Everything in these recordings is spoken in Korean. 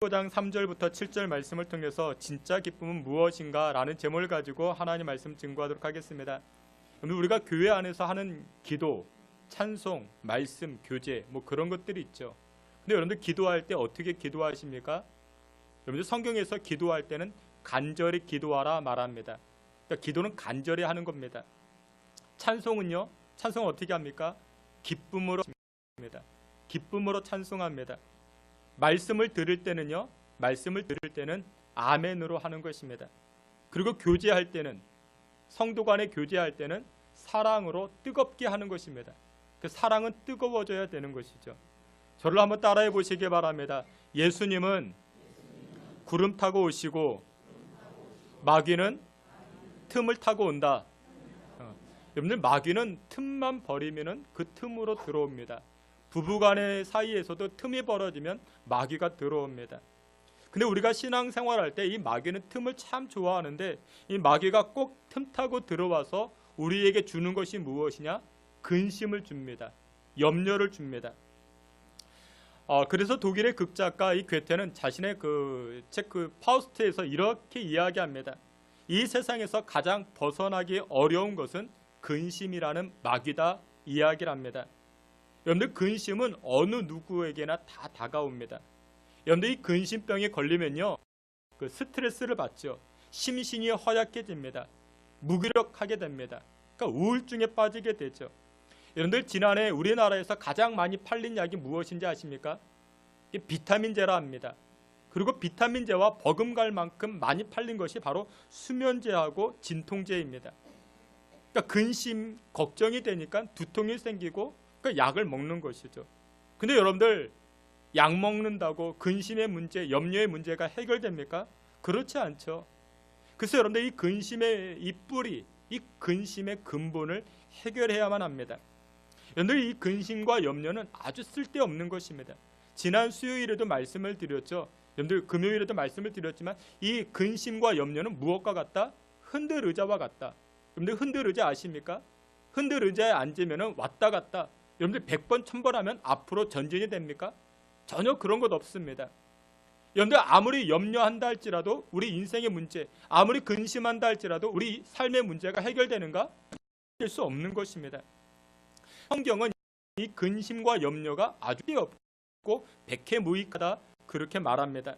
15장 3절부터 7절 말씀을 통해서 진짜 기쁨은 무엇인가 라는 제목을 가지고 하나님 말씀 증거하도록 하겠습니다. 우리가 교회 안에서 하는 기도, 찬송, 말씀, 교제 뭐 그런 것들이 있죠. 근데 여러분들 기도할 때 어떻게 기도하십니까? 여러분들 성경에서 기도할 때는 간절히 기도하라 말합니다. 그러니까 기도는 간절히 하는 겁니다. 찬송은요, 찬송은 어떻게 합니까? 기쁨으로 합니다. 기쁨으로 찬송합니다. 말씀을 들을 때는요, 말씀을 들을 때는 아멘으로 하는 것입니다. 그리고 교제할 때는, 성도 간에 교제할 때는 사랑으로 뜨겁게 하는 것입니다. 그 사랑은 뜨거워져야 되는 것이죠. 저를 한번 따라해 보시기 바랍니다. 예수님은 구름 타고 오시고 마귀는 틈을 타고 온다. 여러분들, 마귀는 틈만 버리면 그 틈으로 들어옵니다. 부부간의 사이에서도 틈이 벌어지면 마귀가 들어옵니다. 근데 우리가 신앙생활할 때 이 마귀는 틈을 참 좋아하는데, 이 마귀가 꼭 틈 타고 들어와서 우리에게 주는 것이 무엇이냐? 근심을 줍니다. 염려를 줍니다. 그래서 독일의 극작가 이 괴테는 자신의 책 파우스트에서 이렇게 이야기합니다. 이 세상에서 가장 벗어나기 어려운 것은 근심이라는 마귀다 이야기를 합니다. 여러분들, 근심은 어느 누구에게나 다 다가옵니다. 여러분들, 이 근심병에 걸리면요, 스트레스를 받죠. 심신이 허약해집니다. 무기력하게 됩니다. 그러니까 우울증에 빠지게 되죠. 여러분들, 지난해 우리나라에서 가장 많이 팔린 약이 무엇인지 아십니까? 비타민제라 합니다. 그리고 비타민제와 버금갈 만큼 많이 팔린 것이 바로 수면제하고 진통제입니다. 그러니까 근심, 걱정이 되니까 두통이 생기고 그러니까 약을 먹는 것이죠. 근데 여러분들, 약 먹는다고 근심의 문제, 염려의 문제가 해결됩니까? 그렇지 않죠. 그래서 여러분들, 이 근심의 이 뿌리, 이 근심의 근본을 해결해야만 합니다. 여러분들, 이 근심과 염려는 아주 쓸데없는 것입니다. 지난 수요일에도 말씀을 드렸죠. 여러분들, 금요일에도 말씀을 드렸지만 이 근심과 염려는 무엇과 같다? 흔들 의자와 같다. 여러분들, 흔들 의자 아십니까? 흔들 의자에 앉으면 왔다 갔다, 여러분들 100번 1000번 하면 앞으로 전진이 됩니까? 전혀 그런 것 없습니다. 여러분들, 아무리 염려한다 할지라도 우리 인생의 문제, 아무리 근심한다 할지라도 우리 삶의 문제가 해결되는가? 될 수 없는 것입니다. 성경은 이 근심과 염려가 아주 없고 백해무익하다 그렇게 말합니다.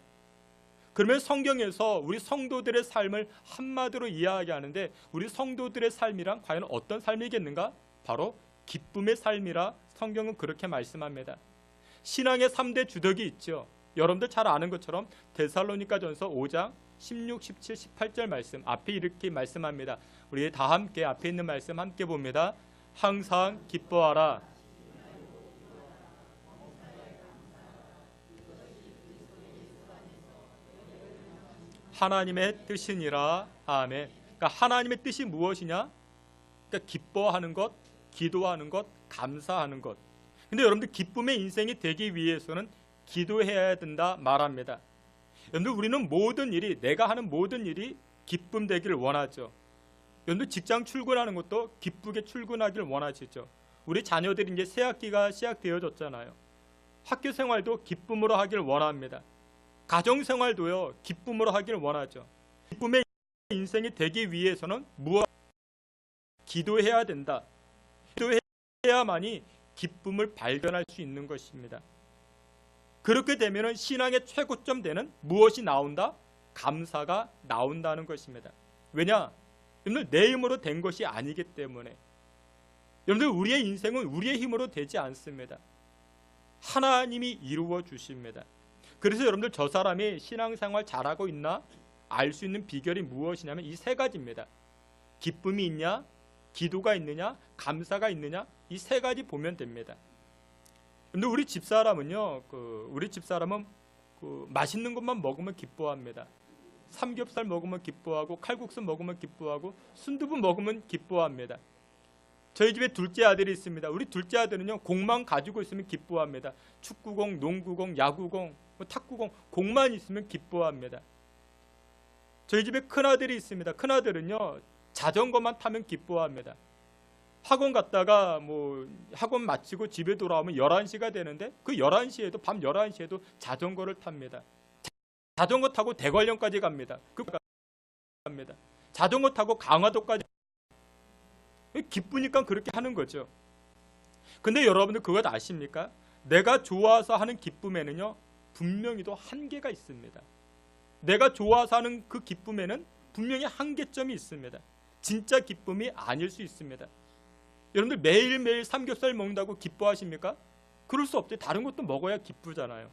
그러면 성경에서 우리 성도들의 삶을 한마디로 이야기하는데, 우리 성도들의 삶이란 과연 어떤 삶이겠는가? 바로 기쁨의 삶이라 성경은 그렇게 말씀합니다. 신앙의 3대 주덕이 있죠. 여러분들 잘 아는 것처럼 데살로니가전서 5장 16, 17, 18절 말씀 앞에 이렇게 말씀합니다. 우리 다 함께 앞에 있는 말씀 함께 봅니다. 항상 기뻐하라. 하나님의 뜻이니라. 아멘. 그러니까 하나님의 뜻이 무엇이냐? 그러니까 기뻐하는 것, 기도하는 것, 감사하는 것. 근데 여러분들, 기쁨의 인생이 되기 위해서는 기도해야 된다 말합니다. 여러분들, 우리는 모든 일이, 내가 하는 모든 일이 기쁨 되기를 원하죠. 여러분들, 직장 출근하는 것도 기쁘게 출근하기를 원하시죠. 우리 자녀들이 이제 새 학기가 시작되어졌잖아요. 학교 생활도 기쁨으로 하기를 원합니다. 가정 생활도요, 기쁨으로 하기를 원하죠. 기쁨의 인생이 되기 위해서는 무엇? 기도해야 된다. 기도해야만이 기쁨을 발견할 수 있는 것입니다. 그렇게 되면 신앙의 최고점 되는 무엇이 나온다? 감사가 나온다는 것입니다. 왜냐? 여러분들, 내 힘으로 된 것이 아니기 때문에. 여러분들, 우리의 인생은 우리의 힘으로 되지 않습니다. 하나님이 이루어 주십니다. 그래서 여러분들, 저 사람이 신앙생활 잘하고 있나? 알 수 있는 비결이 무엇이냐면 이 세 가지입니다. 기쁨이 있냐? 기도가 있느냐? 감사가 있느냐? 이 세 가지 보면 됩니다. 근데 우리 집사람은요, 우리 집사람은 맛있는 것만 먹으면 기뻐합니다. 삼겹살 먹으면 기뻐하고, 칼국수 먹으면 기뻐하고, 순두부 먹으면 기뻐합니다. 저희 집에 둘째 아들이 있습니다. 우리 둘째 아들은요, 공만 가지고 있으면 기뻐합니다. 축구공, 농구공, 야구공, 탁구공, 공만 있으면 기뻐합니다. 저희 집에 큰아들이 있습니다. 큰아들은요, 자전거만 타면 기뻐합니다. 학원 갔다가 학원 마치고 집에 돌아오면 11시가 되는데 그 11시에도 밤 11시에도 자전거를 탑니다. 자전거 타고 대관령까지 갑니다. 자전거 타고 강화도까지. 기쁘니까 그렇게 하는 거죠. 근데 여러분들 그것 아십니까? 내가 좋아서 하는 기쁨에는요, 분명히도 한계가 있습니다. 내가 좋아서 하는 그 기쁨에는 분명히 한계점이 있습니다. 진짜 기쁨이 아닐 수 있습니다. 여러분들 매일매일 삼겹살 먹는다고 기뻐하십니까? 그럴 수 없죠. 다른 것도 먹어야 기쁘잖아요.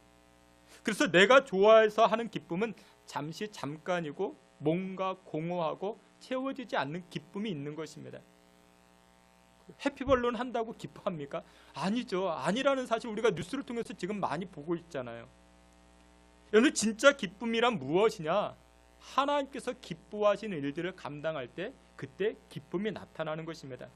그래서 내가 좋아해서 하는 기쁨은 잠깐이고 뭔가 공허하고 채워지지 않는 기쁨이 있는 것입니다. 해피발론 한다고 기뻐합니까? 아니죠. 아니라는 사실 우리가 뉴스를 통해서 지금 많이 보고 있잖아요. 여러분, 진짜 기쁨이란 무엇이냐? 하나님께서 기뻐하시는 일들을 감당할 때 그때 기쁨이 나타나는 것입니다.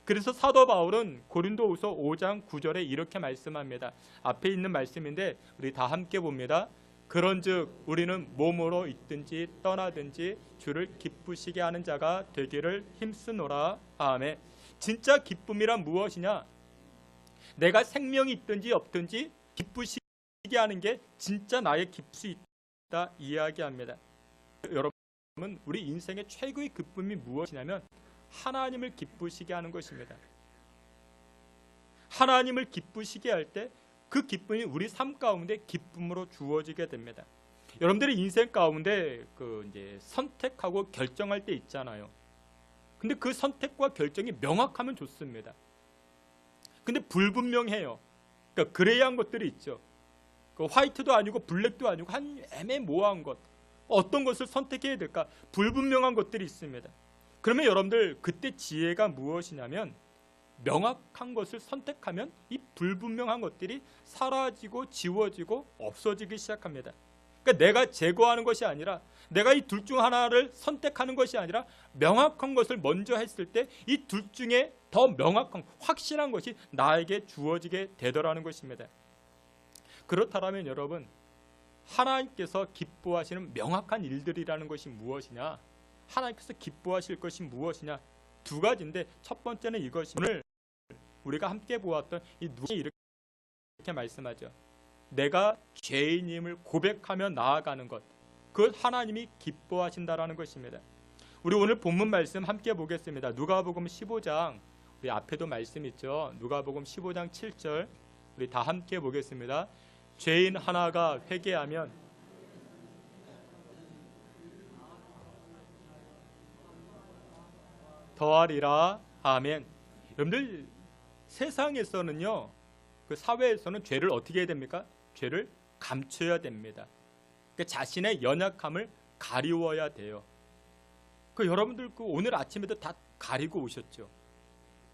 그래서 사도 바울은 고린도후서 5장 9절에 이렇게 말씀합니다. 앞에 있는 말씀인데 우리 다 함께 봅니다. 그런즉 우리는 몸으로 있든지 떠나든지 주를 기쁘시게 하는 자가 되기를 힘쓰노라. 아멘. 진짜 기쁨이란 무엇이냐? 내가 생명이 있든지 없든지 기쁘시게 하는 게 진짜 나의 기쁠 수 있다 이야기합니다. 여러분, 우리 인생의 최고의 기쁨이 무엇이냐면 하나님을 기쁘시게 하는 것입니다. 하나님을 기쁘시게 할 때 그 기쁨이 우리 삶 가운데 기쁨으로 주어지게 됩니다. 여러분들의 인생 가운데 이제 선택하고 결정할 때 있잖아요. 근데 그 선택과 결정이 명확하면 좋습니다. 근데 불분명해요. 그러니까 그레이한 것들이 있죠. 그 화이트도 아니고 블랙도 아니고 한 애매모호한 것. 어떤 것을 선택해야 될까? 불분명한 것들이 있습니다. 그러면 여러분들 그때 지혜가 무엇이냐면 명확한 것을 선택하면 이 불분명한 것들이 사라지고 지워지고 없어지기 시작합니다. 그러니까 내가 제거하는 것이 아니라 내가 이 둘 중 하나를 선택하는 것이 아니라 명확한 것을 먼저 했을 때 이 둘 중에 더 명확한 확실한 것이 나에게 주어지게 되더라는 것입니다. 그렇다면 여러분, 하나님께서 기뻐하시는 명확한 일들이라는 것이 무엇이냐? 하나님께서 기뻐하실 것이 무엇이냐? 두 가지인데 첫 번째는 이것이 오늘 우리가 함께 보았던 이 누가 이렇게 말씀하죠. 내가 죄인임을 고백하며 나아가는 것, 그것 하나님이 기뻐하신다라는 것입니다. 우리 오늘 본문 말씀 함께 보겠습니다. 누가복음 15장, 우리 앞에도 말씀 있죠. 누가복음 15장 7절 우리 다 함께 보겠습니다. 죄인 하나가 회개하면 더하리라. 아멘. 여러분들 세상에서는요, 그 사회에서는 죄를 어떻게 해야 됩니까? 죄를 감춰야 됩니다. 그러니까 자신의 연약함을 가리워야 돼요. 그 여러분들 오늘 아침에도 다 가리고 오셨죠.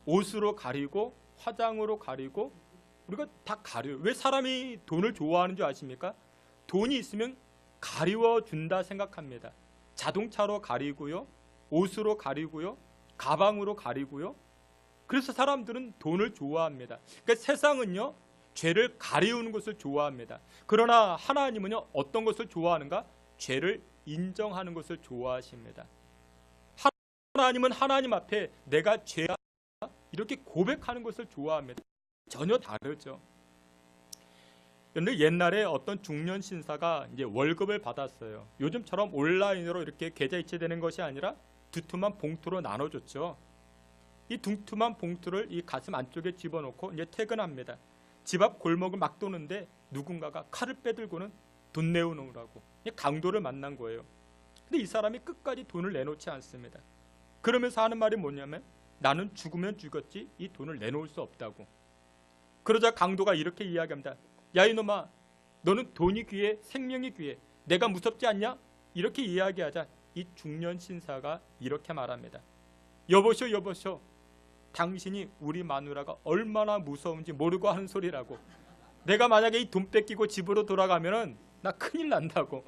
옷으로 가리고 화장으로 가리고 우리가 다 가려요. 왜 사람이 돈을 좋아하는 줄 아십니까? 돈이 있으면 가리워 준다 생각합니다. 자동차로 가리고요, 옷으로 가리고요, 가방으로 가리고요. 그래서 사람들은 돈을 좋아합니다. 그러니까 세상은요, 죄를 가리우는 것을 좋아합니다. 그러나 하나님은요, 어떤 것을 좋아하는가? 죄를 인정하는 것을 좋아하십니다. 하나님은 하나님 앞에 내가 죄야 이렇게 고백하는 것을 좋아합니다. 전혀 다르죠. 그런데 옛날에 어떤 중년 신사가 이제 월급을 받았어요. 요즘처럼 온라인으로 이렇게 계좌 이체되는 것이 아니라 두툼한 봉투로 나눠줬죠. 이 두툼한 봉투를 이 가슴 안쪽에 집어넣고 이제 퇴근합니다. 집 앞 골목을 막 도는데 누군가가 칼을 빼들고는 돈 내어놓으라고 강도를 만난 거예요. 근데 이 사람이 끝까지 돈을 내놓지 않습니다. 그러면서 하는 말이 뭐냐면 나는 죽으면 죽었지 이 돈을 내놓을 수 없다고. 그러자 강도가 이렇게 이야기합니다. 야 이놈아, 너는 돈이 귀해 생명이 귀해 내가 무섭지 않냐? 이렇게 이야기하자 이 중년 신사가 이렇게 말합니다. 여보쇼 여보쇼, 당신이 우리 마누라가 얼마나 무서운지 모르고 하는 소리라고. 내가 만약에 이 돈 뺏기고 집으로 돌아가면은 나 큰일 난다고.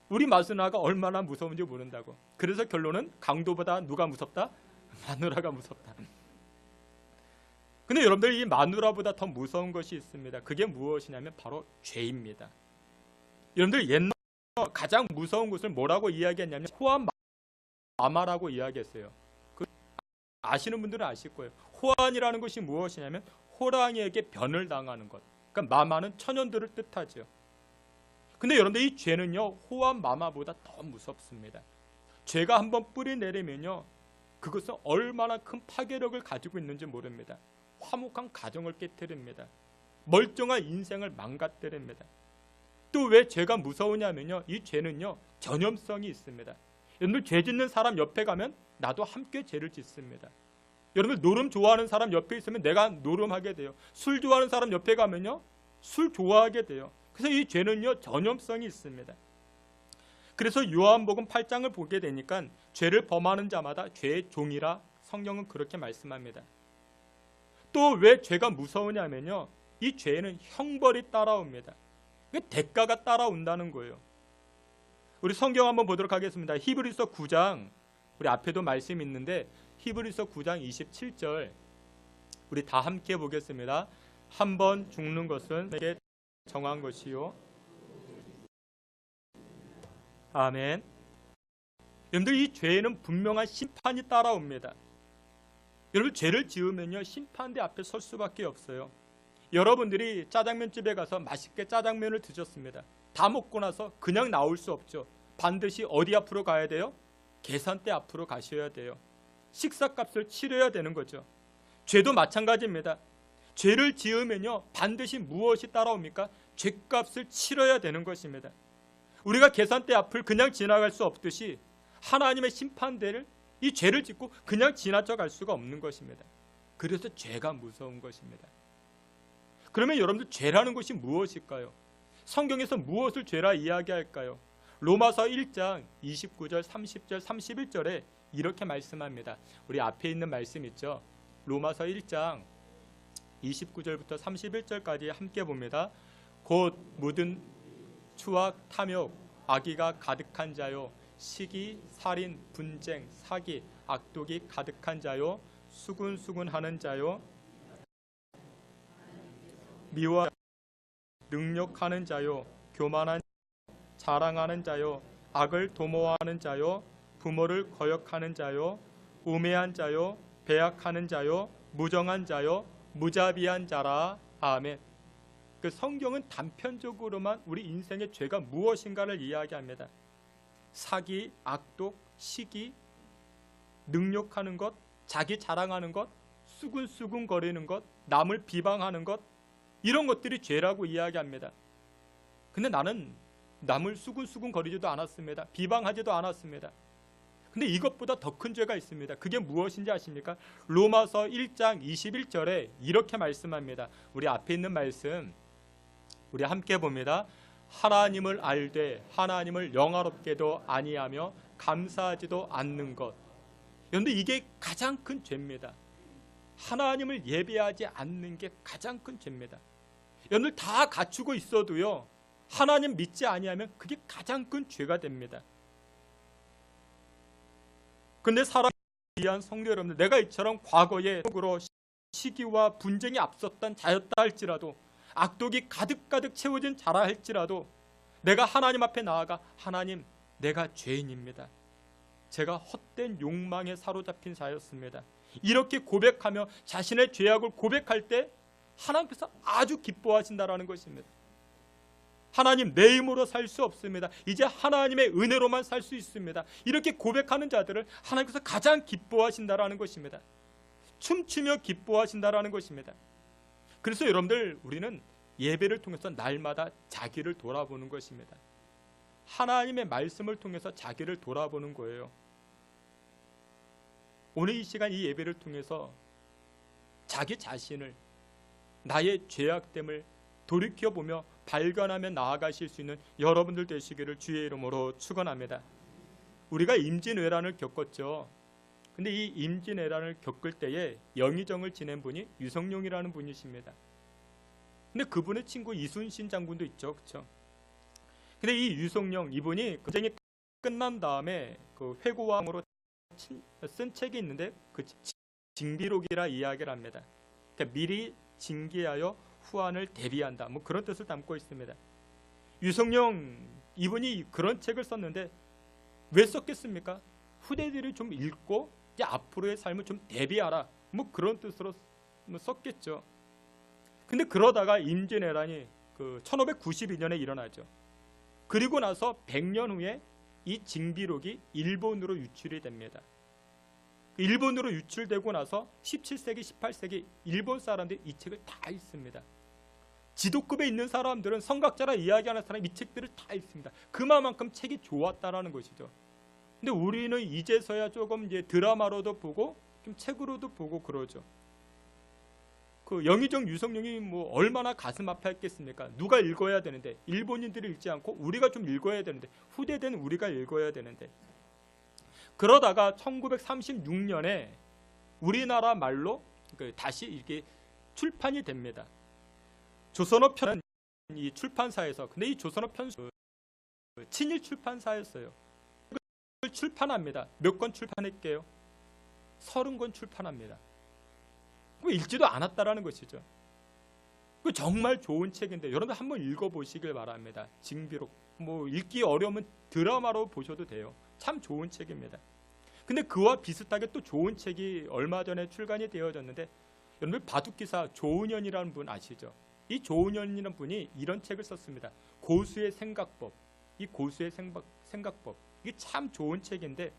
우리 마누라가 얼마나 무서운지 모른다고. 그래서 결론은 강도보다 누가 무섭다? 마누라가 무섭다. 근데 여러분들 이 마누라보다 더 무서운 것이 있습니다. 그게 무엇이냐면 바로 죄입니다. 여러분들 옛날 가장 무서운 것을 뭐라고 이야기했냐면 호환 마마라고 이야기했어요. 아시는 분들은 아실 거예요. 호환이라는 것이 무엇이냐면 호랑이에게 변을 당하는 것. 그러니까 마마는 처녀들을 뜻하죠. 근데 여러분들 이 죄는요 호암 마마보다 더 무섭습니다. 죄가 한번 뿌리 내리면요 그것은 얼마나 큰 파괴력을 가지고 있는지 모릅니다. 화목한 가정을 깨뜨립니다. 멀쩡한 인생을 망가뜨립니다. 또 왜 죄가 무서우냐면요 이 죄는요 전염성이 있습니다. 여러분들 죄 짓는 사람 옆에 가면 나도 함께 죄를 짓습니다. 여러분들 노름 좋아하는 사람 옆에 있으면 내가 노름하게 돼요. 술 좋아하는 사람 옆에 가면요 술 좋아하게 돼요. 그래서 이 죄는요 전염성이 있습니다. 그래서 요한복음 8장을 보게 되니까 죄를 범하는 자마다 죄의 종이라 성경은 그렇게 말씀합니다. 또 왜 죄가 무서우냐면요 이 죄에는 형벌이 따라옵니다. 대가가 따라온다는 거예요. 우리 성경 한번 보도록 하겠습니다. 히브리서 9장 우리 앞에도 말씀이 있는데 히브리서 9장 27절 우리 다 함께 보겠습니다. 한 번 죽는 것은 내게 정한 것이요. 아멘. 여러분들 이 죄에는 분명한 심판이 따라옵니다. 여러분 죄를 지으면요 심판대 앞에 설 수밖에 없어요. 여러분들이 짜장면집에 가서 맛있게 짜장면을 드셨습니다. 다 먹고 나서 그냥 나올 수 없죠. 반드시 어디 앞으로 가야 돼요? 계산대 앞으로 가셔야 돼요. 식사값을 치러야 되는 거죠. 죄도 마찬가지입니다. 죄를 지으면요 반드시 무엇이 따라옵니까? 죄값을 치러야 되는 것입니다. 우리가 계산대 앞을 그냥 지나갈 수 없듯이 하나님의 심판대를 이 죄를 짓고 그냥 지나쳐 갈 수가 없는 것입니다. 그래서 죄가 무서운 것입니다. 그러면 여러분들 죄라는 것이 무엇일까요? 성경에서 무엇을 죄라 이야기할까요? 로마서 1장 29절, 30절, 31절에 이렇게 말씀합니다. 우리 앞에 있는 말씀 있죠? 로마서 1장 29절부터 31절까지 함께 봅니다. 곧 모든 추악, 탐욕, 악의가 가득한 자요, 시기, 살인, 분쟁, 사기, 악독이 가득한 자요, 수군수군하는 자요, 미워 능욕하는 자요, 교만한 자랑하는 자요, 악을 도모하는 자요, 부모를 거역하는 자요, 우매한 자요, 배약하는 자요, 무정한 자요, 무자비한 자라. 아멘. 그 성경은 단편적으로만 우리 인생의 죄가 무엇인가를 이야기합니다. 사기, 악독, 시기, 능욕하는 것, 자기 자랑하는 것, 수군수군 거리는 것, 남을 비방하는 것, 이런 것들이 죄라고 이야기합니다. 근데 나는 남을 수군수군 거리지도 않았습니다. 비방하지도 않았습니다. 근데 이것보다 더 큰 죄가 있습니다. 그게 무엇인지 아십니까? 로마서 1장 21절에 이렇게 말씀합니다. 우리 앞에 있는 말씀 우리 함께 봅니다. 하나님을 알되 하나님을 영화롭게도 아니하며 감사하지도 않는 것. 그런데 이게 가장 큰 죄입니다. 하나님을 예배하지 않는 게 가장 큰 죄입니다. 여러분들 다 갖추고 있어도요 하나님 믿지 아니하면 그게 가장 큰 죄가 됩니다. 근데 사람을 위한 성도 여러분들, 내가 이처럼 과거에 시기와 분쟁이 앞섰던 자였다 할지라도, 악독이 가득가득 채워진 자라 할지라도, 내가 하나님 앞에 나아가 하나님, 내가 죄인입니다. 제가 헛된 욕망에 사로잡힌 자였습니다. 이렇게 고백하며 자신의 죄악을 고백할 때 하나님께서 아주 기뻐하신다라는 것입니다. 하나님, 내 힘으로 살 수 없습니다. 이제 하나님의 은혜로만 살 수 있습니다. 이렇게 고백하는 자들을 하나님께서 가장 기뻐하신다라는 것입니다. 춤추며 기뻐하신다라는 것입니다. 그래서 여러분들, 우리는 예배를 통해서 날마다 자기를 돌아보는 것입니다. 하나님의 말씀을 통해서 자기를 돌아보는 거예요. 오늘 이 시간 이 예배를 통해서 자기 자신을, 나의 죄악됨을 돌이켜보며 발견하며 나아가실 수 있는 여러분들 되시기를 주의 이름으로 축원합니다. 우리가 임진왜란을 겪었죠. 근데 이 임진왜란을 겪을 때에 영의정을 지낸 분이 유성룡이라는 분이십니다. 근데 그분의 친구 이순신 장군도 있죠, 그렇죠? 근데 이 유성룡, 이분이 전쟁이 끝난 다음에 그 회고왕으로 쓴 책이 있는데 그 징비록이라 이야기를 합니다. 그러니까 미리 징계하여 후환을 대비한다, 뭐 그런 뜻을 담고 있습니다. 유성룡 이분이 그런 책을 썼는데 왜 썼겠습니까? 후대들이 좀 읽고 이제 앞으로의 삶을 좀 대비하라, 뭐 그런 뜻으로 썼겠죠. 근데 그러다가 임진왜란이 그 1592년에 일어나죠. 그리고 나서 100년 후에 이 징비록이 일본으로 유출이 됩니다. 일본으로 유출되고 나서 17세기, 18세기 일본 사람들이 이 책을 다 읽습니다. 지도급에 있는 사람들은, 성각자라 이야기하는 사람이 이 책들을 다 읽습니다. 그만큼 책이 좋았다라는 것이죠. 근데 우리는 이제서야 조금 이제 드라마로도 보고 좀 책으로도 보고 그러죠. 그 영의정, 유성룡이 뭐 얼마나 가슴 아파했겠습니까? 누가 읽어야 되는데, 일본인들이 읽지 않고 우리가 좀 읽어야 되는데, 후대된 우리가 읽어야 되는데. 그러다가 1936년에 우리나라 말로 다시 이렇게 출판이 됩니다. 조선어 편은 이 출판사에서, 근데 이 조선어 편수 친일 출판사였어요. 그걸 출판합니다. 몇 권 출판할게요? 30권 출판합니다. 읽지도 않았다라는 것이죠. 그 정말 좋은 책인데 여러분들 한번 읽어보시길 바랍니다. 징비록. 뭐 읽기 어려우면 드라마로 보셔도 돼요. 참 좋은 책입니다. 근데 그와 비슷하게 또 좋은 책이 얼마 전에 출간이 되어졌는데, 여러분들 바둑기사 조은현이라는 분 아시죠? 이 조은현이라는 분이 이런 책을 썼습니다. 고수의 생각법. 이 고수의 생각법. 이게 참 좋은 책인데,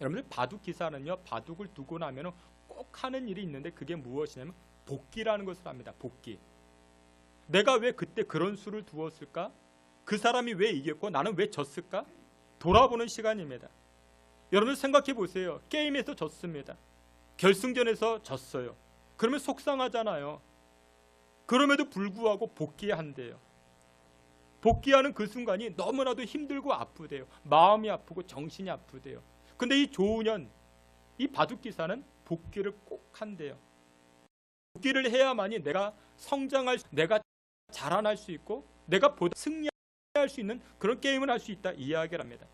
여러분들 바둑기사는요, 바둑을 두고 나면 꼭 하는 일이 있는데, 그게 무엇이냐면 복기라는 것을 합니다. 복기. 내가 왜 그때 그런 수를 두었을까? 그 사람이 왜 이겼고 나는 왜 졌을까? 돌아보는 시간입니다. 여러분 생각해 보세요. 게임에서 졌습니다. 결승전에서 졌어요. 그러면 속상하잖아요. 그럼에도 불구하고 복귀한대요. 복귀하는 그 순간이 너무나도 힘들고 아프대요. 마음이 아프고 정신이 아프대요. 근데 이 조은현, 이 바둑기사는 복귀를 꼭 한대요. 복귀를 해야만이 내가 성장할, 내가 자라날 수 있고 내가 보다 승리할 수 있는 그런 게임을 할 수 있다, 이 이야기를 합니다.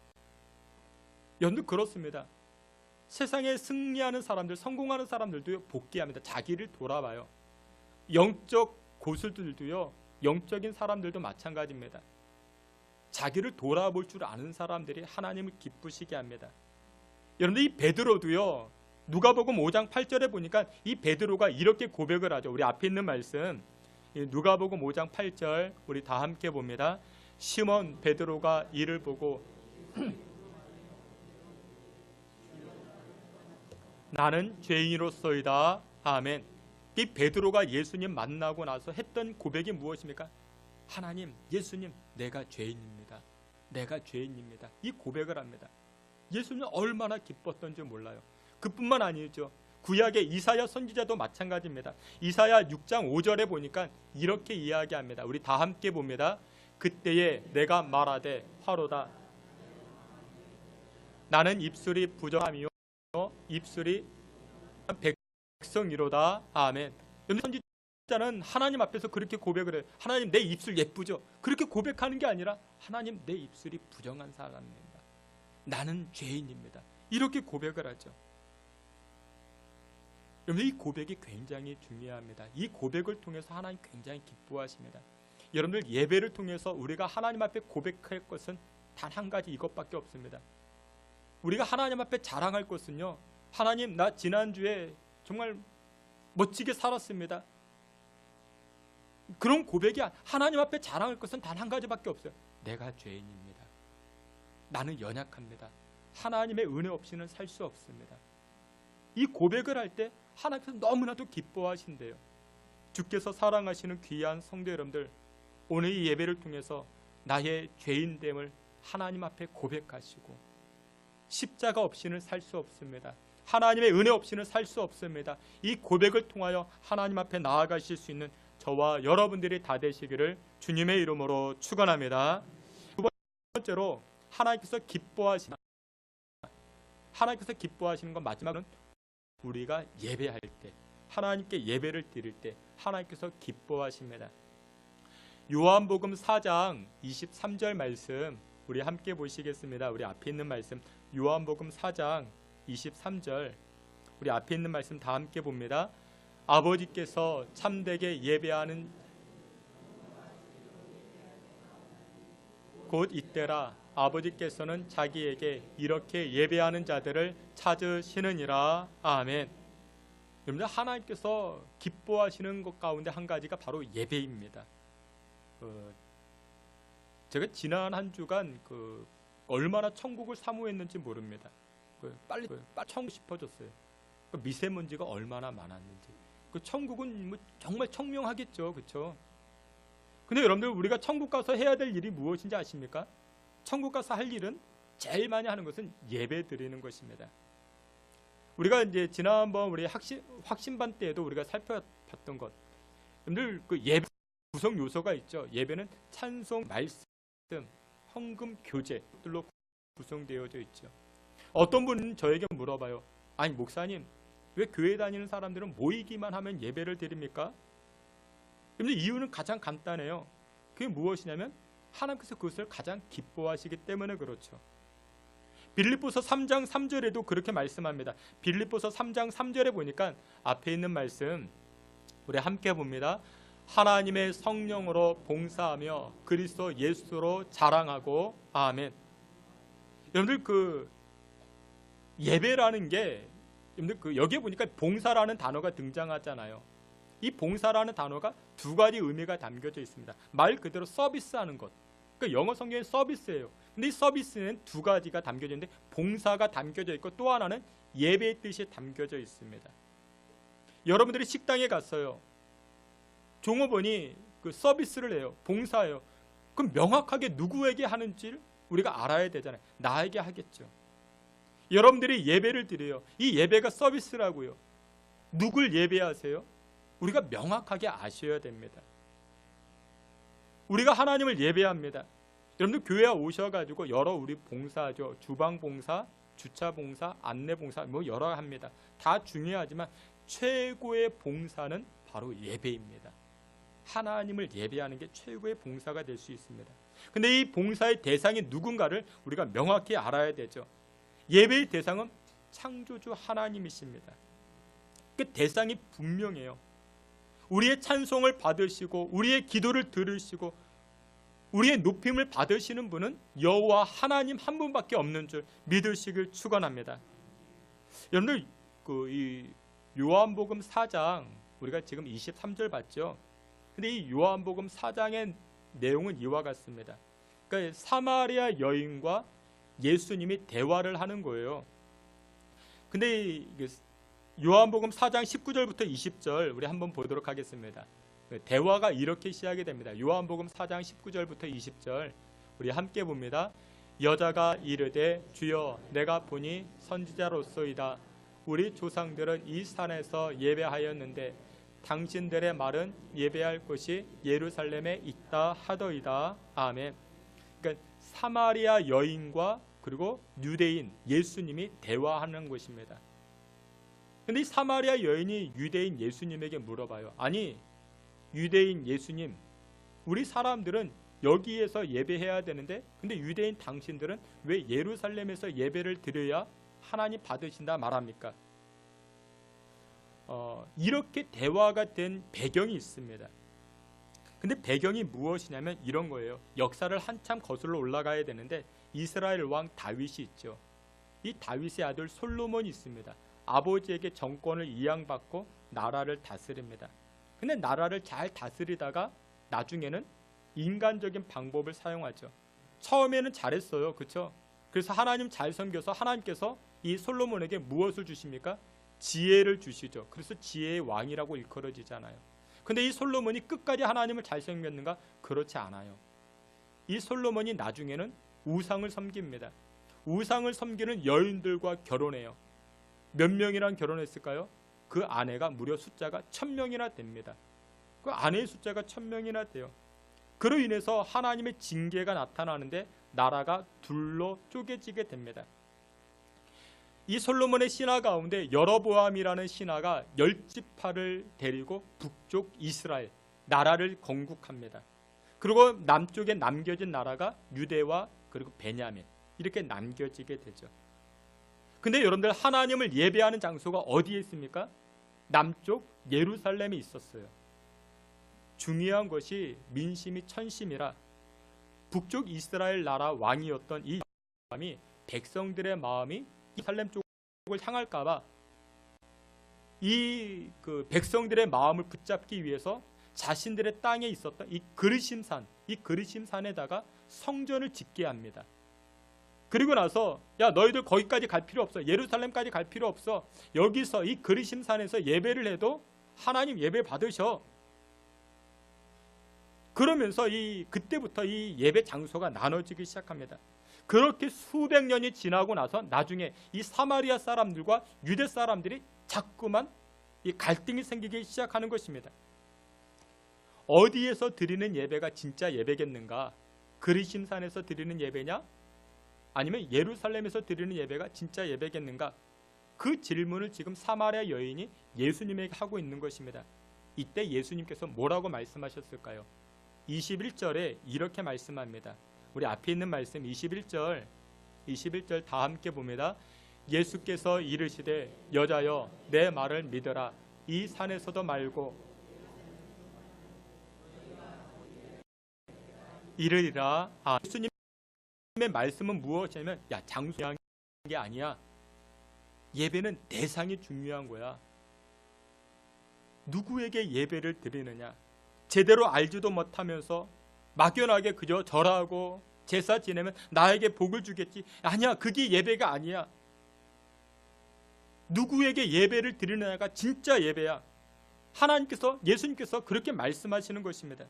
여러분들 그렇습니다. 세상에 승리하는 사람들, 성공하는 사람들도 복귀합니다. 자기를 돌아봐요. 영적 고수들도요, 영적인 사람들도 마찬가지입니다. 자기를 돌아볼 줄 아는 사람들이 하나님을 기쁘시게 합니다. 여러분들 이 베드로도요, 누가복음 5장 8절에 보니까 이 베드로가 이렇게 고백을 하죠. 우리 앞에 있는 말씀 누가복음 5장 8절 우리 다 함께 봅니다. 시몬 베드로가 이를 보고 나는 죄인으로서이다. 아멘. 이 베드로가 예수님 만나고 나서 했던 고백이 무엇입니까? 하나님, 예수님, 내가 죄인입니다. 내가 죄인입니다. 이 고백을 합니다. 예수님 얼마나 기뻤던지 몰라요. 그뿐만 아니죠. 구약의 이사야 선지자도 마찬가지입니다. 이사야 6장 5절에 보니까 이렇게 이야기합니다. 우리 다 함께 봅니다. 그때에 내가 말하되 화로다. 나는 입술이 부정하며 입술이 백성이로다. 아멘. 선지자는 하나님 앞에서 그렇게 고백을 해요. 하나님, 내 입술 예쁘죠? 그렇게 고백하는 게 아니라 하나님, 내 입술이 부정한 사람입니다. 나는 죄인입니다. 이렇게 고백을 하죠. 여러분 이 고백이 굉장히 중요합니다. 이 고백을 통해서 하나님 굉장히 기뻐하십니다. 여러분들 예배를 통해서 우리가 하나님 앞에 고백할 것은 단 한 가지, 이것밖에 없습니다. 우리가 하나님 앞에 자랑할 것은요, 하나님, 나 지난주에 정말 멋지게 살았습니다. 그런 고백이 하나님 앞에 자랑할 것은 단 한 가지밖에 없어요. 내가 죄인입니다. 나는 연약합니다. 하나님의 은혜 없이는 살 수 없습니다. 이 고백을 할 때 하나님께서 너무나도 기뻐하신대요. 주께서 사랑하시는 귀한 성도 여러분들, 오늘 이 예배를 통해서 나의 죄인됨을 하나님 앞에 고백하시고, 십자가 없이는 살 수 없습니다. 하나님의 은혜 없이는 살 수 없습니다. 이 고백을 통하여 하나님 앞에 나아가실 수 있는 저와 여러분들이 다 되시기를 주님의 이름으로 축원합니다. 두 번째로 하나님께서 기뻐하시는 건, 마지막은 우리가 예배할 때, 하나님께 예배를 드릴 때 하나님께서 기뻐하십니다. 요한복음 4장 23절 말씀 우리 함께 보시겠습니다. 우리 앞에 있는 말씀 요한복음 4장 23절 우리 앞에 있는 말씀 다 함께 봅니다. 아버지께서 참되게 예배하는 곧 이때라. 아버지께서는 자기에게 이렇게 예배하는 자들을 찾으시느니라. 아멘. 여러분들 하나님께서 기뻐하시는 것 가운데 한 가지가 바로 예배입니다. 제가 지난 한 주간 얼마나 천국을 사모했는지 모릅니다. 빨리 천국 싶어졌어요. 미세먼지가 얼마나 많았는지. 천국은 뭐 정말 청명하겠죠, 그렇죠? 근데 여러분들, 우리가 천국 가서 해야 될 일이 무엇인지 아십니까? 천국 가서 할 일은 제일 많이 하는 것은 예배 드리는 것입니다. 우리가 이제 지난번 우리 확신반 때에도 우리가 살펴봤던 것, 여러분들 예배 구성 요소가 있죠. 예배는 찬송, 말씀, 헌금, 교제들로 구성되어져 있죠. 어떤 분은 저에게 물어봐요. 아니 목사님, 왜 교회 다니는 사람들은 모이기만 하면 예배를 드립니까? 근데 이유는 가장 간단해요. 그게 무엇이냐면 하나님께서 그것을 가장 기뻐하시기 때문에 그렇죠. 빌립보서 3장 3절에도 그렇게 말씀합니다. 빌립보서 3장 3절에 보니까 앞에 있는 말씀 우리 함께 봅니다. 하나님의 성령으로 봉사하며 그리스도 예수로 자랑하고. 아멘. 여러분들 예배라는 게, 여러분들 여기에 보니까 봉사라는 단어가 등장하잖아요. 이 봉사라는 단어가 두 가지 의미가 담겨져 있습니다. 말 그대로 서비스하는 것. 영어 성경의 서비스예요. 근데 이 서비스는 두 가지가 담겨져 있는데 봉사가 담겨져 있고 또 하나는 예배의 뜻이 담겨져 있습니다. 여러분들이 식당에 갔어요. 종업원이 서비스를 해요. 봉사해요. 그럼 명확하게 누구에게 하는지를 우리가 알아야 되잖아요. 나에게 하겠죠. 여러분들이 예배를 드려요. 이 예배가 서비스라고요. 누굴 예배하세요? 우리가 명확하게 아셔야 됩니다. 우리가 하나님을 예배합니다. 여러분들 교회에 오셔가지고 여러 우리 봉사하죠. 주방 봉사, 주차 봉사, 안내 봉사 뭐 여러 합니다. 다 중요하지만 최고의 봉사는 바로 예배입니다. 하나님을 예배하는 게 최고의 봉사가 될 수 있습니다. 근데 이 봉사의 대상이 누군가를 우리가 명확히 알아야 되죠. 예배의 대상은 창조주 하나님이십니다. 그 대상이 분명해요. 우리의 찬송을 받으시고 우리의 기도를 들으시고 우리의 높임을 받으시는 분은 여호와 하나님 한 분밖에 없는 줄 믿으시길 축원합니다. 여러분들 이 요한복음 4장 우리가 지금 23절 봤죠. 근데 이 요한복음 4장의 내용은 이와 같습니다. 그러니까 사마리아 여인과 예수님이 대화를 하는 거예요. 근데 요한복음 4장 19절부터 20절 우리 한번 보도록 하겠습니다. 대화가 이렇게 시작이 됩니다. 요한복음 4장 19절부터 20절 우리 함께 봅니다. 여자가 이르되 주여 내가 보니 선지자로소이다. 우리 조상들은 이 산에서 예배하였는데 당신들의 말은 예배할 곳이 예루살렘에 있다 하더이다. 아멘. 그러니까 사마리아 여인과 그리고 유대인 예수님이 대화하는 곳입니다. 근데 이 사마리아 여인이 유대인 예수님에게 물어봐요. 아니 유대인 예수님, 우리 사람들은 여기에서 예배해야 되는데 근데 유대인 당신들은 왜 예루살렘에서 예배를 드려야 하나님 받으신다 말합니까? 이렇게 대화가 된 배경이 있습니다. 근데 배경이 무엇이냐면 이런 거예요. 역사를 한참 거슬러 올라가야 되는데 이스라엘 왕 다윗이 있죠. 이 다윗의 아들 솔로몬이 있습니다. 아버지에게 정권을 이양받고 나라를 다스립니다. 근데 나라를 잘 다스리다가 나중에는 인간적인 방법을 사용하죠. 처음에는 잘했어요. 그렇죠? 그래서 하나님 잘 섬겨서 하나님께서 이 솔로몬에게 무엇을 주십니까? 지혜를 주시죠. 그래서 지혜의 왕이라고 일컬어지잖아요. 근데 이 솔로몬이 끝까지 하나님을 잘 섬겼는가? 그렇지 않아요. 이 솔로몬이 나중에는 우상을 섬깁니다. 우상을 섬기는 여인들과 결혼해요. 몇 명이랑 결혼했을까요? 그 아내가 무려 숫자가 1000명이나 됩니다. 그 아내의 숫자가 1000명이나 돼요. 그로 인해서 하나님의 징계가 나타나는데 나라가 둘로 쪼개지게 됩니다. 이 솔로몬의 신하 가운데 여로보암이라는 신하가 10지파를 데리고 북쪽 이스라엘 나라를 건국합니다. 그리고 남쪽에 남겨진 나라가 유대와 그리고 베냐민 이렇게 남겨지게 되죠. 근데 여러분들 하나님을 예배하는 장소가 어디에 있습니까? 남쪽 예루살렘에 있었어요. 중요한 것이 민심이 천심이라 북쪽 이스라엘 나라 왕이었던 이 사람이 백성들의 마음이 예루살렘 쪽을 향할까봐 이 백성들의 마음을 붙잡기 위해서 자신들의 땅에 있었던 이 그르심산에다가 성전을 짓게 합니다. 그리고 나서 야 너희들 거기까지 갈 필요 없어. 예루살렘까지 갈 필요 없어. 여기서 이 그리심산에서 예배를 해도 하나님 예배 받으셔. 그러면서 그때부터 이 예배 장소가 나눠지기 시작합니다. 그렇게 수백 년이 지나고 나서 나중에 이 사마리아 사람들과 유대 사람들이 자꾸만 이 갈등이 생기기 시작하는 것입니다. 어디에서 드리는 예배가 진짜 예배겠는가? 그리심산에서 드리는 예배냐? 아니면 예루살렘에서 드리는 예배가 진짜 예배겠는가? 그 질문을 지금 사마리아 여인이 예수님에게 하고 있는 것입니다. 이때 예수님께서 뭐라고 말씀하셨을까요? 21절에 이렇게 말씀합니다. 우리 앞에 있는 말씀 21절 다 함께 봅니다. 예수께서 이르시되 여자여 내 말을 믿으라. 이 산에서도 말고 이르리라. 예수님의 말씀은 무엇이냐면 야 장소한 게 아니야. 예배는 대상이 중요한 거야. 누구에게 예배를 드리느냐. 제대로 알지도 못하면서 막연하게 그저 절하고 제사 지내면 나에게 복을 주겠지. 아니야. 그게 예배가 아니야. 누구에게 예배를 드리느냐가 진짜 예배야. 예수님께서 그렇게 말씀하시는 것입니다.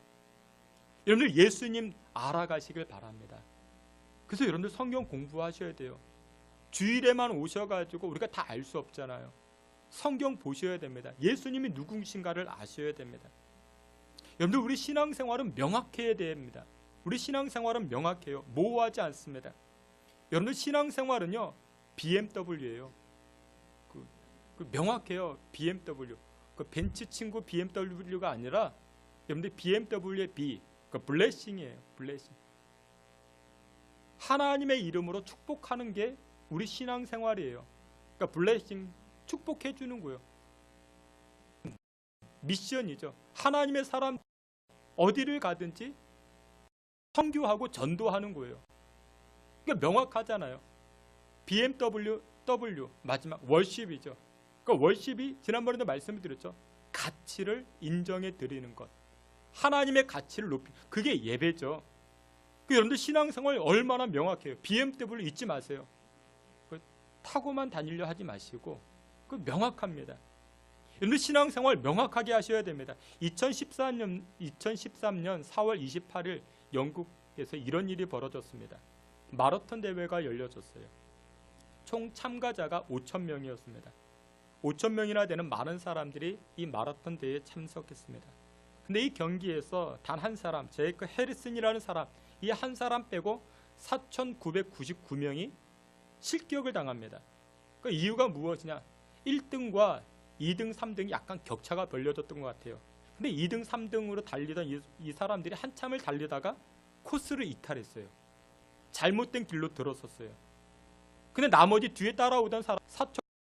여러분들 예수님 알아가시길 바랍니다. 그래서 여러분들 성경 공부하셔야 돼요. 주일에만 오셔가지고 우리가 다 알 수 없잖아요. 성경 보셔야 됩니다. 예수님이 누구신가를 아셔야 됩니다. 여러분들 우리 신앙생활은 명확해야 됩니다. 우리 신앙생활은 명확해요. 모호하지 않습니다. 여러분들 신앙생활은요 BMW예요. 명확해요. BMW. 그 벤츠 친구 BMW가 아니라 여러분들 BMW의 B, 블레싱이에요. 블레싱. 하나님의 이름으로 축복하는 게 우리 신앙생활이에요. 그러니까 블레싱 축복해 주는 거예요. 미션이죠. 하나님의 사람 어디를 가든지 선교하고 전도하는 거예요. 그러니까 명확하잖아요. BMW 마지막 월십이죠. 그러니까 월십이 지난번에도 말씀을 드렸죠. 가치를 인정해 드리는 것. 하나님의 가치를 높이 그게 예배죠. 여러분들 신앙생활 얼마나 명확해요. BMW 잊지 마세요. 타고만 다니려 하지 마시고 명확합니다. 여러분들 신앙생활 명확하게 하셔야 됩니다. 2013년 4월 28일 영국에서 이런 일이 벌어졌습니다. 마라톤 대회가 열려졌어요. 총 참가자가 5,000명이었습니다. 5,000명이나 되는 많은 사람들이 이 마라톤 대회에 참석했습니다. 근데 이 경기에서 단 한 사람, 제이크 해리슨이라는 사람, 이 한 사람 빼고 4,999명이 실격을 당합니다. 그 이유가 무엇이냐? 1등과 2등, 3등이 약간 격차가 벌려졌던 것 같아요. 근데 2등, 3등으로 달리던 이 사람들이 한참을 달리다가 코스를 이탈했어요. 잘못된 길로 들어섰어요. 근데 나머지 뒤에 따라오던 사람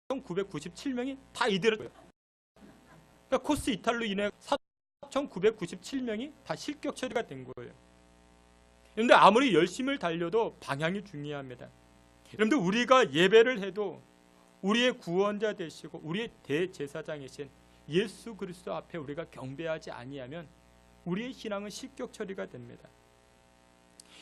4,997명이 다 이대로 그러니까 코스 이탈로 인해 4,997명이 다 실격 처리가 된 거예요. 그런데 아무리 열심히 달려도 방향이 중요합니다. 여러분들 우리가 예배를 해도 우리의 구원자 되시고 우리의 대제사장이신 예수 그리스도 앞에 우리가 경배하지 아니하면 우리의 신앙은 실격 처리가 됩니다.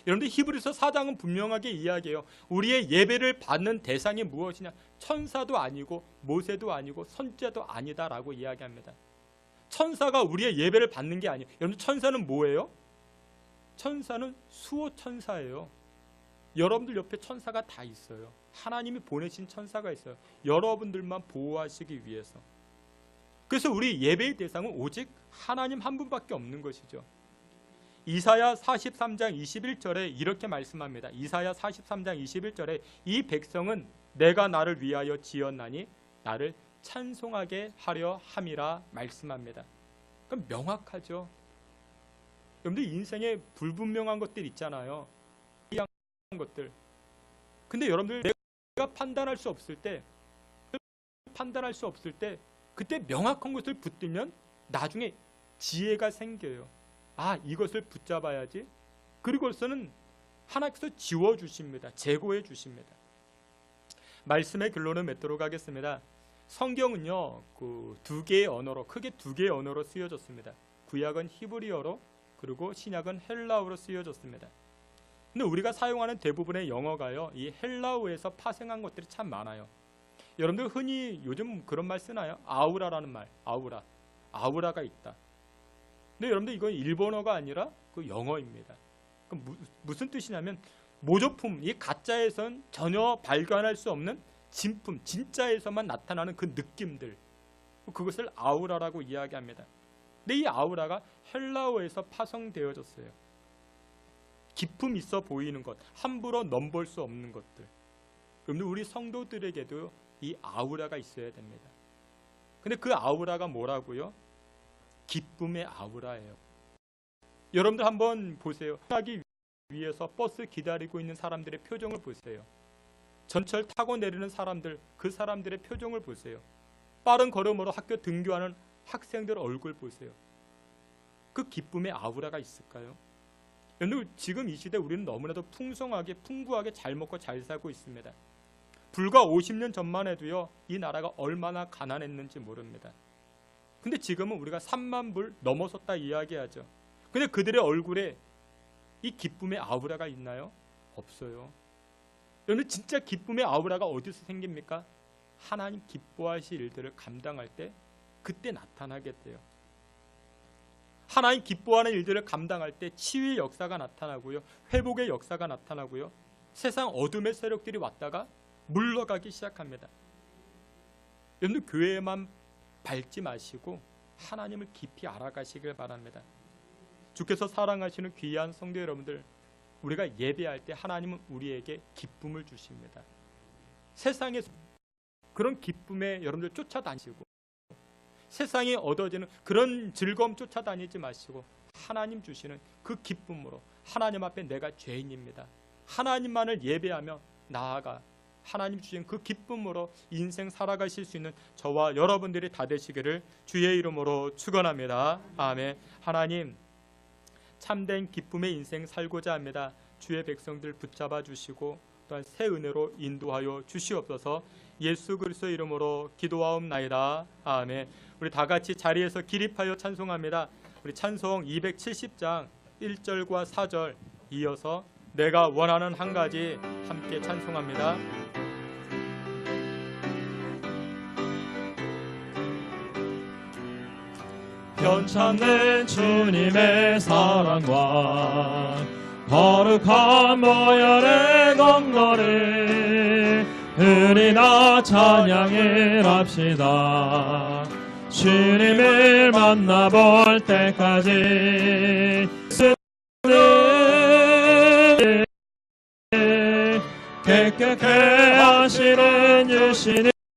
여러분들 히브리서 4장은 분명하게 이야기해요. 우리의 예배를 받는 대상이 무엇이냐? 천사도 아니고 모세도 아니고 선지자도 아니다라고 이야기합니다. 천사가 우리의 예배를 받는 게 아니에요. 여러분 천사는 뭐예요? 천사는 수호 천사예요. 여러분들 옆에 천사가 다 있어요. 하나님이 보내신 천사가 있어요. 여러분들만 보호하시기 위해서. 그래서 우리 예배의 대상은 오직 하나님 한 분밖에 없는 것이죠. 이사야 43장 21절에 이렇게 말씀합니다. 이사야 43장 21절에 이 백성은 내가 나를 위하여 지었나니 나를 찬송하게 하려 함이라 말씀합니다. 그럼 명확하죠. 여러분들 인생에 불분명한 것들 있잖아요. 것들. 근데 여러분들 내가 판단할 수 없을 때 그때 명확한 것을 붙들면 나중에 지혜가 생겨요. 아, 이것을 붙잡아야지. 그리고서는 하나님께서 지워주십니다. 제거해 주십니다. 말씀의 결론을 맺도록 하겠습니다. 성경은요, 두 개의 언어로, 크게 두 개의 언어로 쓰여졌습니다. 구약은 히브리어로, 그리고 신약은 헬라어로 쓰여졌습니다. 근데 우리가 사용하는 대부분의 영어가요, 이 헬라어에서 파생한 것들이 참 많아요. 여러분들 흔히 요즘 그런 말 쓰나요? 아우라라는 말, 아우라가 있다. 근데 여러분들 이건 일본어가 아니라 그 영어입니다. 그럼 무슨 뜻이냐면 모조품, 이 가짜에선 전혀 발견할 수 없는 진품, 진짜에서만 나타나는 그 느낌들, 그것을 아우라라고 이야기합니다. 근데 이 아우라가 헬라어에서 파생되어졌어요. 기품 있어 보이는 것, 함부로 넘볼 수 없는 것들. 그런데 우리 성도들에게도 이 아우라가 있어야 됩니다. 근데 그 아우라가 뭐라고요? 기쁨의 아우라예요. 여러분들 한번 보세요. 하기 위해서 버스 기다리고 있는 사람들의 표정을 보세요. 전철 타고 내리는 사람들, 그 사람들의 표정을 보세요. 빠른 걸음으로 학교 등교하는 학생들 얼굴 보세요. 그 기쁨의 아우라가 있을까요? 여러분, 지금 이 시대 우리는 너무나도 풍성하게 풍부하게 잘 먹고 잘 살고 있습니다. 불과 50년 전만 해도요, 이 나라가 얼마나 가난했는지 모릅니다. 근데 지금은 우리가 3만 불 넘어섰다 이야기하죠. 근데 그들의 얼굴에 이 기쁨의 아우라가 있나요? 없어요. 여러분, 진짜 기쁨의 아우라가 어디서 생깁니까? 하나님 기뻐하실 일들을 감당할 때 그때 나타나게 돼요. 하나님 기뻐하는 일들을 감당할 때 치유의 역사가 나타나고요, 회복의 역사가 나타나고요, 세상 어둠의 세력들이 왔다가 물러가기 시작합니다. 여러분, 교회에만 밟지 마시고 하나님을 깊이 알아가시길 바랍니다. 주께서 사랑하시는 귀한 성도 여러분들, 우리가 예배할 때 하나님은 우리에게 기쁨을 주십니다. 세상에 그런 기쁨에 여러분들 쫓아다니시고 세상에 얻어지는 그런 즐거움 쫓아다니지 마시고 하나님 주시는 그 기쁨으로 하나님 앞에 내가 죄인입니다, 하나님만을 예배하며 나아가 하나님 주신 그 기쁨으로 인생 살아가실 수 있는 저와 여러분들이 다 되시기를 주의 이름으로 축원합니다. 아멘. 하나님, 참된 기쁨의 인생 살고자 합니다. 주의 백성들 붙잡아 주시고 또한 새 은혜로 인도하여 주시옵소서. 예수 그리스도의 이름으로 기도하옵나이다. 아멘. 우리 다 같이 자리에서 기립하여 찬송합니다. 우리 찬송 270장 1절과 4절 이어서 내가 원하는 한 가지 함께 찬송합니다. 변찮는 주님의 사랑과 거룩한 보혈의 공로를 우리나 찬양을 합시다. 주님을 만나볼 때까지 깨끗게 하시는 주시는